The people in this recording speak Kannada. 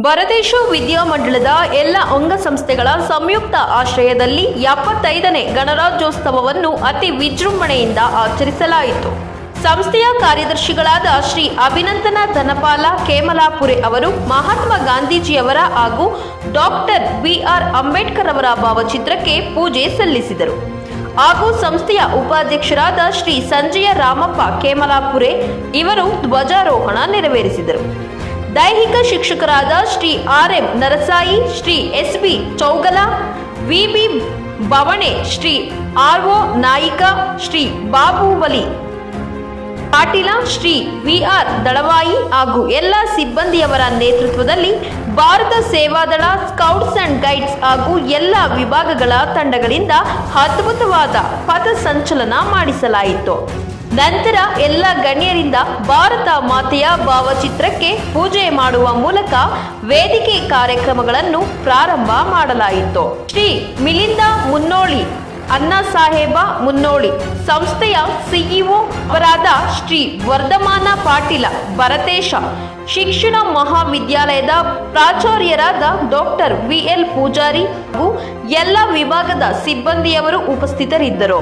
ಭರತೇಶ ವಿದ್ಯಾಮಂಡಲದ ಎಲ್ಲ ಅಂಗಸಂಸ್ಥೆಗಳ ಸಂಯುಕ್ತ ಆಶ್ರಯದಲ್ಲಿ 75ನೇ ಗಣರಾಜ್ಯೋತ್ಸವವನ್ನು ಅತಿ ವಿಜೃಂಭಣೆಯಿಂದ ಆಚರಿಸಲಾಯಿತು. ಸಂಸ್ಥೆಯ ಕಾರ್ಯದರ್ಶಿಗಳಾದ ಶ್ರೀ ಅಭಿನಂದನ ಧನಪಾಲ ಕೇಮಲಾಪುರೆ ಅವರು ಮಹಾತ್ಮ ಗಾಂಧೀಜಿಯವರ ಹಾಗೂ ಡಾಕ್ಟರ್ ಬಿ.ಆರ್. ಅಂಬೇಡ್ಕರ್ ಅವರ ಭಾವಚಿತ್ರಕ್ಕೆ ಪೂಜೆ ಸಲ್ಲಿಸಿದರು. ಹಾಗೂ ಸಂಸ್ಥೆಯ ಉಪಾಧ್ಯಕ್ಷರಾದ ಶ್ರೀ ಸಂಜಯ ರಾಮಪ್ಪ ಕೇಮಲಾಪುರೆ ಇವರು ಧ್ವಜಾರೋಹಣ ನೆರವೇರಿಸಿದರು. ದೈಹಿಕ ಶಿಕ್ಷಕರಾದ ಶ್ರೀ ಆರ್.ಎಂ. ನರಸಾಯಿ, ಶ್ರೀ ಎಸ್.ಬಿ. ಚೌಗಲ, ವಿ.ಬಿ. ಬವಣೆ, ಶ್ರೀ ಆರ್.ಒ. ನಾಯಿಕ, ಶ್ರೀ ಬಾಬುವಲಿ ಪಾಟೀಲ, ಶ್ರೀ ವಿ.ಆರ್. ದಳವಾಯಿ ಹಾಗೂ ಎಲ್ಲ ಸಿಬ್ಬಂದಿಯವರ ನೇತೃತ್ವದಲ್ಲಿ ಭಾರತ ಸೇವಾದಳ, ಸ್ಕೌಟ್ಸ್ ಅಂಡ್ ಗೈಡ್ಸ್ ಹಾಗೂ ಎಲ್ಲ ವಿಭಾಗಗಳ ತಂಡಗಳಿಂದ ಅದ್ಭುತವಾದ ಪಥ ಸಂಚಲನ ಮಾಡಿಸಲಾಯಿತು. ನಂತರ ಎಲ್ಲ ಗಣ್ಯರಿಂದ ಭಾರತ ಮಾತೆಯ ಭಾವಚಿತ್ರಕ್ಕೆ ಪೂಜೆ ಮಾಡುವ ಮೂಲಕ ವೇದಿಕೆ ಕಾರ್ಯಕ್ರಮಗಳನ್ನು ಪ್ರಾರಂಭ ಮಾಡಲಾಯಿತು. ಶ್ರೀ ಮಿಲಿಂದ ಮುನ್ನೋಳಿ, ಅಣ್ಣಾ ಸಾಹೇಬ ಮುನ್ನೋಳಿ, ಸಂಸ್ಥೆಯ ಸಿಇಒ ಅವರಾದ ಶ್ರೀ ವರ್ಧಮಾನ ಪಾಟೀಲ, ಭರತೇಶ ಶಿಕ್ಷಣ ಮಹಾವಿದ್ಯಾಲಯದ ಪ್ರಾಚಾರ್ಯರಾದ ಡಾಕ್ಟರ್ ವಿ.ಎಲ್. ಪೂಜಾರಿ ಹಾಗೂ ಎಲ್ಲ ವಿಭಾಗದ ಸಿಬ್ಬಂದಿಯವರು ಉಪಸ್ಥಿತರಿದ್ದರು.